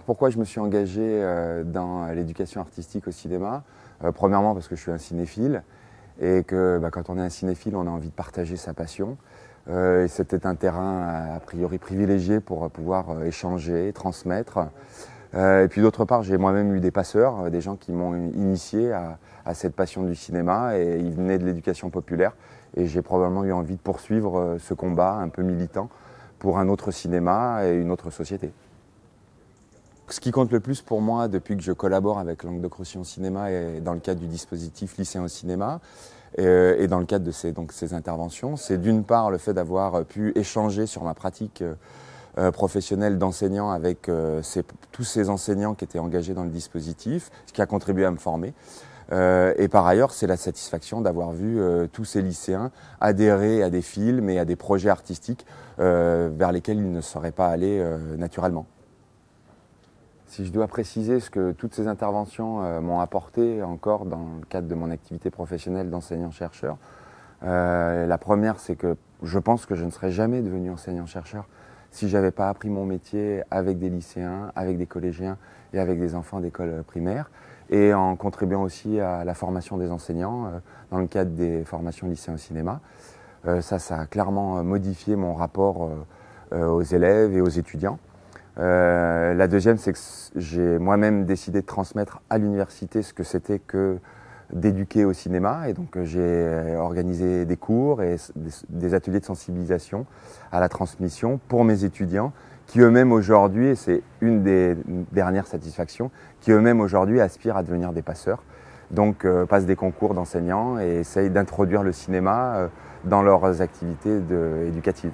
Pourquoi je me suis engagé dans l'éducation artistique au cinéma? Premièrement parce que je suis un cinéphile et que quand on est un cinéphile, on a envie de partager sa passion. Et c'était un terrain a priori privilégié pour pouvoir échanger, transmettre. Et puis d'autre part, j'ai moi-même eu des passeurs, des gens qui m'ont initié à cette passion du cinéma, et ils venaient de l'éducation populaire. Et j'ai probablement eu envie de poursuivre ce combat un peu militant pour un autre cinéma et une autre société. Ce qui compte le plus pour moi depuis que je collabore avec Languedoc-Roussillon Cinéma et dans le cadre du dispositif Lycéens au cinéma et dans le cadre de ces interventions, c'est d'une part le fait d'avoir pu échanger sur ma pratique professionnelle d'enseignant avec tous ces enseignants qui étaient engagés dans le dispositif, ce qui a contribué à me former. Et par ailleurs, c'est la satisfaction d'avoir vu tous ces lycéens adhérer à des films et à des projets artistiques vers lesquels ils ne seraient pas allés naturellement. Si je dois préciser ce que toutes ces interventions m'ont apporté encore dans le cadre de mon activité professionnelle d'enseignant-chercheur, la première, c'est que je pense que je ne serais jamais devenu enseignant-chercheur si je n'avais pas appris mon métier avec des lycéens, avec des collégiens et avec des enfants d'école primaire, et en contribuant aussi à la formation des enseignants dans le cadre des formations lycéens au cinéma. Ça a clairement modifié mon rapport aux élèves et aux étudiants. La deuxième, c'est que j'ai moi-même décidé de transmettre à l'université ce que c'était que d'éduquer au cinéma, et donc j'ai organisé des cours et des ateliers de sensibilisation à la transmission pour mes étudiants qui eux-mêmes aujourd'hui, et c'est une des dernières satisfactions, qui eux-mêmes aujourd'hui aspirent à devenir des passeurs, donc passent des concours d'enseignants et essayent d'introduire le cinéma dans leurs activités éducatives.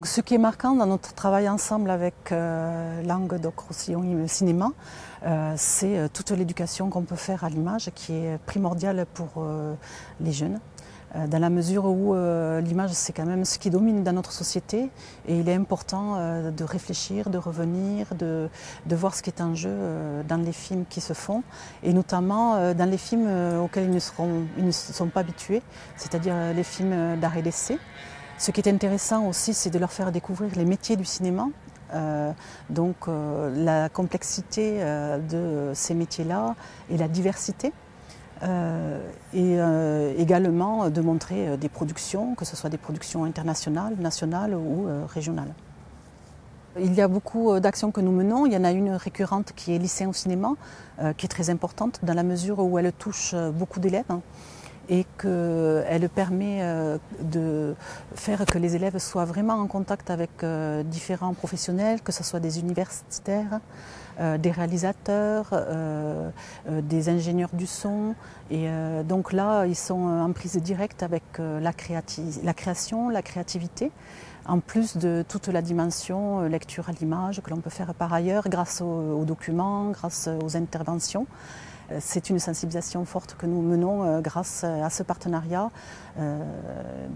Ce qui est marquant dans notre travail ensemble avec Languedoc-Roussillon Cinéma, c'est toute l'éducation qu'on peut faire à l'image qui est primordiale pour les jeunes. Dans la mesure où l'image, c'est quand même ce qui domine dans notre société, et il est important de réfléchir, de revenir, de voir ce qui est en jeu dans les films qui se font, et notamment dans les films auxquels ils ne sont pas habitués, c'est-à-dire les films d'art et d'essai. Ce qui est intéressant aussi, c'est de leur faire découvrir les métiers du cinéma, la complexité de ces métiers-là et la diversité. Également de montrer des productions, que ce soit des productions internationales, nationales ou régionales. Il y a beaucoup d'actions que nous menons. Il y en a une récurrente qui est Lycéens au cinéma, qui est très importante dans la mesure où elle touche beaucoup d'élèves et qu'elle permet de faire que les élèves soient vraiment en contact avec différents professionnels, que ce soit des universitaires, des réalisateurs, des ingénieurs du son. Et donc là, ils sont en prise directe avec la création, la créativité, en plus de toute la dimension lecture à l'image que l'on peut faire par ailleurs grâce aux documents, grâce aux interventions. C'est une sensibilisation forte que nous menons grâce à ce partenariat que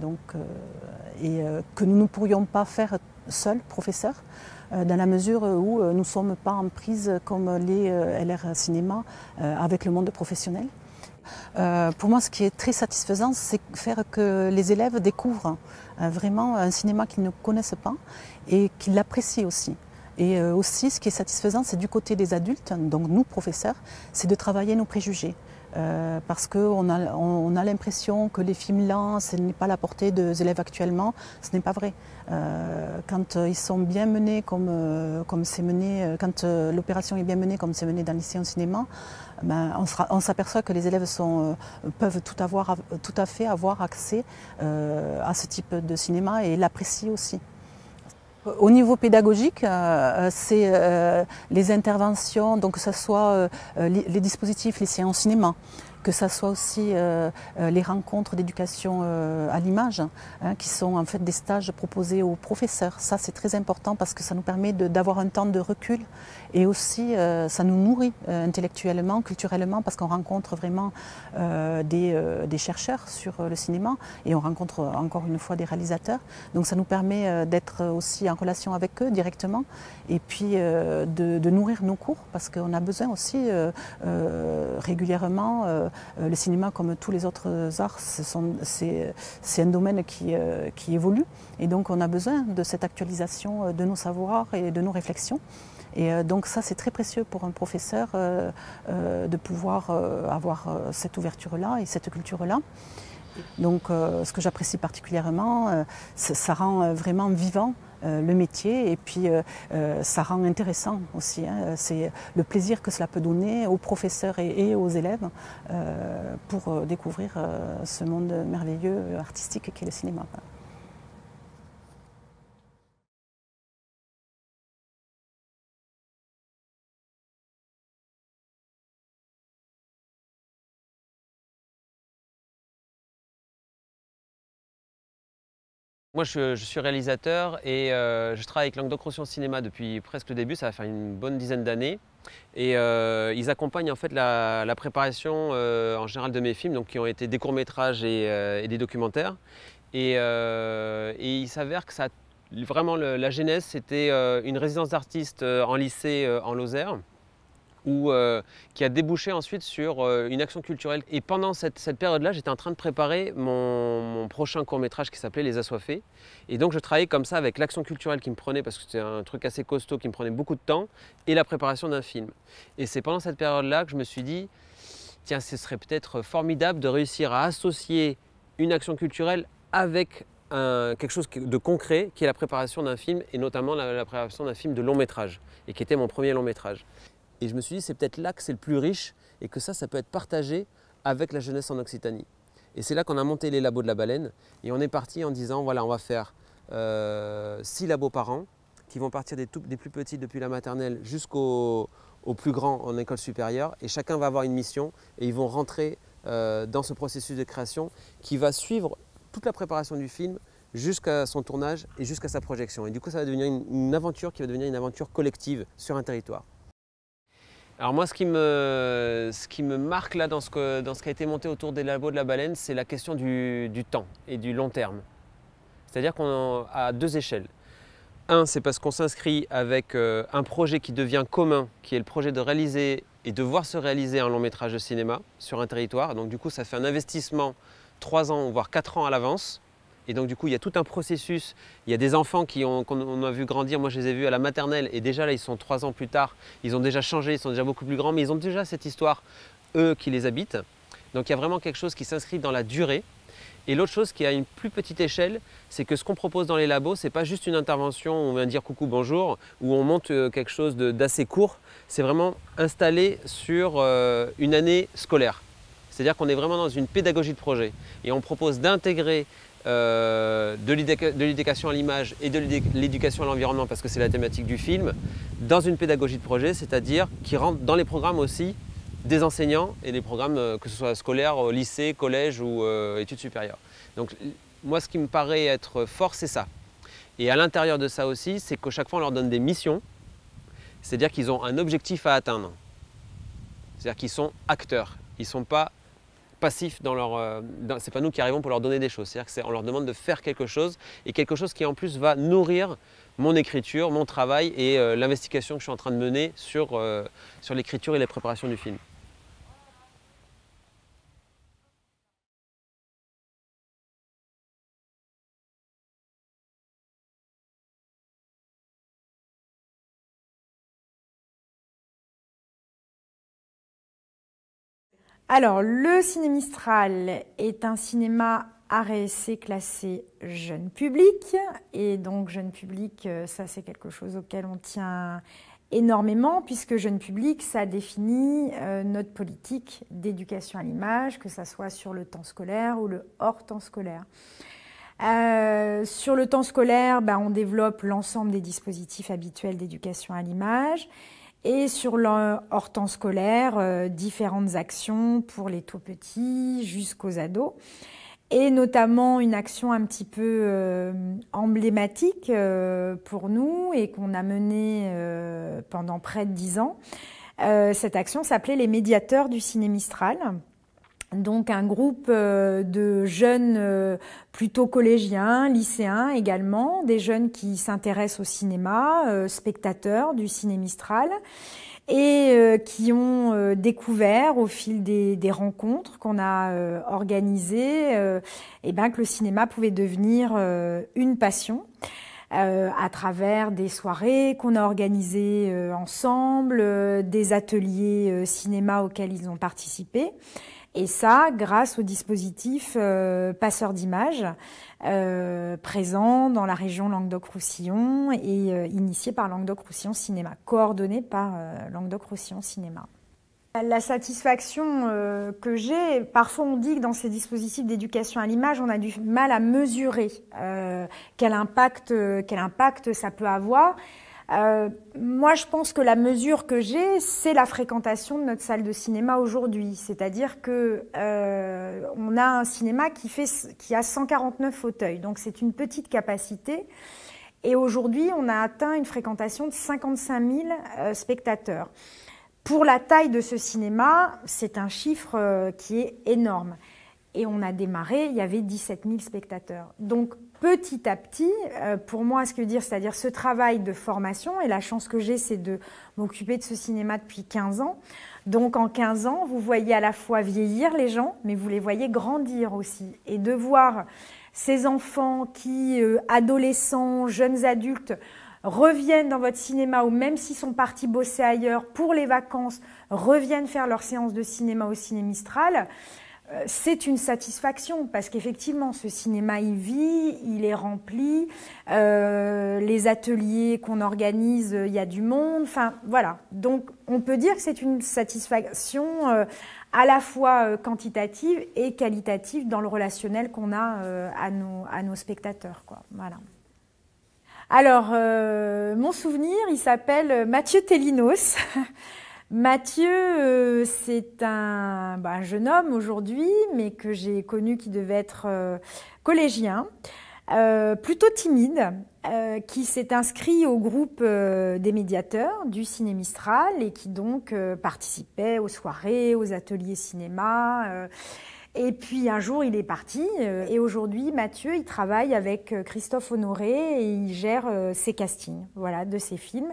nous ne pourrions pas faire seuls, professeurs, dans la mesure où nous ne sommes pas en prise comme les LR Cinéma avec le monde professionnel. Pour moi, ce qui est très satisfaisant, c'est faire que les élèves découvrent vraiment un cinéma qu'ils ne connaissent pas et qu'ils l'apprécient aussi. Et aussi, ce qui est satisfaisant, c'est du côté des adultes, donc nous, professeurs, c'est de travailler nos préjugés. parce qu'on a l'impression que les films lents, ce n'est pas à la portée des élèves actuellement. Ce n'est pas vrai. Quand ils sont bien menés comme c'est mené, quand l'opération est bien menée comme c'est mené dans le lycée en cinéma, ben, on s'aperçoit que les élèves peuvent tout à fait avoir accès à ce type de cinéma et l'apprécient aussi. Au niveau pédagogique, c'est les interventions, donc que ce soit les dispositifs lycéens en cinéma, que ce soit aussi les rencontres d'éducation à l'image, hein, qui sont en fait des stages proposés aux professeurs. Ça, c'est très important parce que ça nous permet d'avoir un temps de recul et aussi ça nous nourrit intellectuellement, culturellement, parce qu'on rencontre vraiment des chercheurs sur le cinéma et on rencontre encore une fois des réalisateurs. Donc ça nous permet d'être aussi en relation avec eux directement et puis de nourrir nos cours parce qu'on a besoin aussi régulièrement. Le cinéma, comme tous les autres arts, c'est un domaine qui évolue et donc on a besoin de cette actualisation de nos savoirs et de nos réflexions. Et donc ça, c'est très précieux pour un professeur de pouvoir avoir cette ouverture-là et cette culture-là. Donc ce que j'apprécie particulièrement, ça rend vraiment vivant le métier et puis ça rend intéressant aussi. Hein. C'est le plaisir que cela peut donner aux professeurs et aux élèves pour découvrir ce monde merveilleux artistique qu'est le cinéma. Moi, je suis réalisateur et je travaille avec Languedoc-Roussillon Cinéma depuis presque le début, ça va faire une bonne dizaine d'années. Et ils accompagnent en fait la préparation en général de mes films, donc qui ont été des courts-métrages et des documentaires. Et il s'avère que vraiment la genèse, c'était une résidence d'artiste en lycée en Lozère, qui a débouché ensuite sur une action culturelle. Et pendant cette période-là, j'étais en train de préparer mon prochain court-métrage qui s'appelait Les Assoiffés. Et donc je travaillais comme ça avec l'action culturelle qui me prenait, parce que c'était un truc assez costaud qui me prenait beaucoup de temps, et la préparation d'un film. Et c'est pendant cette période-là que je me suis dit, tiens, ce serait peut-être formidable de réussir à associer une action culturelle avec quelque chose de concret, qui est la préparation d'un film, et notamment la préparation d'un film de long métrage, et qui était mon premier long métrage. Et je me suis dit, c'est peut-être là que c'est le plus riche et que ça peut être partagé avec la jeunesse en Occitanie. Et c'est là qu'on a monté les labos de la baleine et on est parti en disant, voilà, on va faire 6 labos par an qui vont partir des plus petits depuis la maternelle jusqu'aux plus grands en école supérieure et chacun va avoir une mission et ils vont rentrer dans ce processus de création qui va suivre toute la préparation du film jusqu'à son tournage et jusqu'à sa projection. Et du coup, ça va devenir une aventure qui va devenir une aventure collective sur un territoire. Alors moi, ce qui me marque là dans ce qui a été monté autour des labos de la baleine, c'est la question du temps et du long terme. C'est-à-dire qu'on a 2 échelles. Un, c'est parce qu'on s'inscrit avec un projet qui devient commun, qui est le projet de réaliser et de voir se réaliser un long métrage de cinéma sur un territoire. Donc du coup, ça fait un investissement 3 ans, voire 4 ans à l'avance. Et donc du coup, il y a tout un processus. Il y a des enfants qu'on a vu grandir. Moi, je les ai vus à la maternelle et déjà là, ils sont 3 ans plus tard. Ils ont déjà changé, ils sont déjà beaucoup plus grands, mais ils ont déjà cette histoire, eux, qui les habitent. Donc il y a vraiment quelque chose qui s'inscrit dans la durée. Et l'autre chose qui est à une plus petite échelle, c'est que ce qu'on propose dans les labos, ce n'est pas juste une intervention où on vient dire coucou, bonjour, où on monte quelque chose d'assez court. C'est vraiment installé sur une année scolaire. C'est-à-dire qu'on est vraiment dans une pédagogie de projet. Et on propose d'intégrer de l'éducation à l'image et de l'éducation à l'environnement, parce que c'est la thématique du film, dans une pédagogie de projet, c'est-à-dire qui rentre dans les programmes aussi des enseignants et des programmes, que ce soit scolaires, au lycée, collège ou études supérieures. Donc moi, ce qui me paraît être fort, c'est ça. Et à l'intérieur de ça aussi, c'est qu'à chaque fois, on leur donne des missions, c'est-à-dire qu'ils ont un objectif à atteindre. C'est-à-dire qu'ils sont acteurs, ils ne sont pas passifs dans leur... c'est pas nous qui arrivons pour leur donner des choses, c'est-à-dire qu'on leur demande de faire quelque chose et quelque chose qui en plus va nourrir mon écriture, mon travail et l'investigation que je suis en train de mener sur l'écriture et la préparation du film. Alors, le Ciné Mistral est un cinéma art et essai classé jeune public. Et donc, jeune public, ça c'est quelque chose auquel on tient énormément, puisque jeune public, ça définit notre politique d'éducation à l'image, que ça soit sur le temps scolaire ou le hors temps scolaire. Sur le temps scolaire, on développe l'ensemble des dispositifs habituels d'éducation à l'image. Et sur le hors temps scolaire, différentes actions pour les tout petits jusqu'aux ados. Et notamment une action un petit peu emblématique pour nous et qu'on a menée pendant près de 10 ans. Cette action s'appelait les médiateurs du Ciné Mistral. Donc un groupe de jeunes plutôt collégiens, lycéens également, des jeunes qui s'intéressent au cinéma, spectateurs du Ciné Mistral, et qui ont découvert au fil des rencontres qu'on a organisées que le cinéma pouvait devenir une passion. À travers des soirées qu'on a organisées ensemble, des ateliers cinéma auxquels ils ont participé. Et ça, grâce au dispositif Passeurs d'images, présent dans la région Languedoc-Roussillon et initié par Languedoc-Roussillon Cinéma, coordonné par Languedoc-Roussillon Cinéma. La satisfaction que j'ai, parfois on dit que dans ces dispositifs d'éducation à l'image, on a du mal à mesurer quel impact ça peut avoir. Moi, je pense que la mesure que j'ai, c'est la fréquentation de notre salle de cinéma aujourd'hui. C'est-à-dire que on a un cinéma qui a 149 fauteuils, donc c'est une petite capacité. Et aujourd'hui, on a atteint une fréquentation de 55 000 spectateurs. Pour la taille de ce cinéma, c'est un chiffre qui est énorme. Et on a démarré, il y avait 17 000 spectateurs. Donc, petit à petit, pour moi, c'est-à-dire ce travail de formation, et la chance que j'ai, c'est de m'occuper de ce cinéma depuis 15 ans. Donc, en 15 ans, vous voyez à la fois vieillir les gens, mais vous les voyez grandir aussi. Et de voir ces enfants qui, adolescents, jeunes adultes, reviennent dans votre cinéma, ou même s'ils sont partis bosser ailleurs pour les vacances, reviennent faire leur séance de cinéma au Ciné Mistral, c'est une satisfaction parce qu'effectivement ce cinéma il vit, il est rempli, les ateliers qu'on organise, il y a du monde, enfin voilà. Donc on peut dire que c'est une satisfaction à la fois quantitative et qualitative dans le relationnel qu'on a à nos spectateurs, quoi. Voilà. Alors mon souvenir, il s'appelle Mathieu Tellinos. Mathieu, c'est un jeune homme aujourd'hui, mais que j'ai connu qui devait être collégien, plutôt timide, qui s'est inscrit au groupe des médiateurs du Ciné Mistral et qui donc participait aux soirées, aux ateliers cinéma. Et puis un jour, il est parti. Et aujourd'hui, Mathieu, il travaille avec Christophe Honoré et il gère ses castings, voilà, de ses films.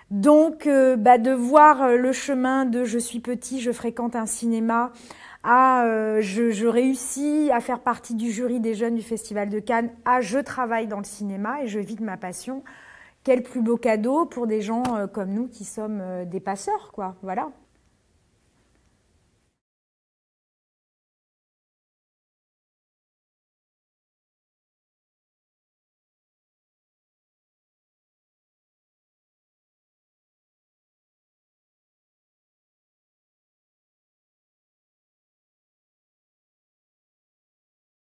Donc, de voir le chemin de je suis petit, je fréquente un cinéma, à je réussis à faire partie du jury des jeunes du Festival de Cannes, à je travaille dans le cinéma et je vis de ma passion. Quel plus beau cadeau pour des gens comme nous qui sommes des passeurs, quoi. Voilà.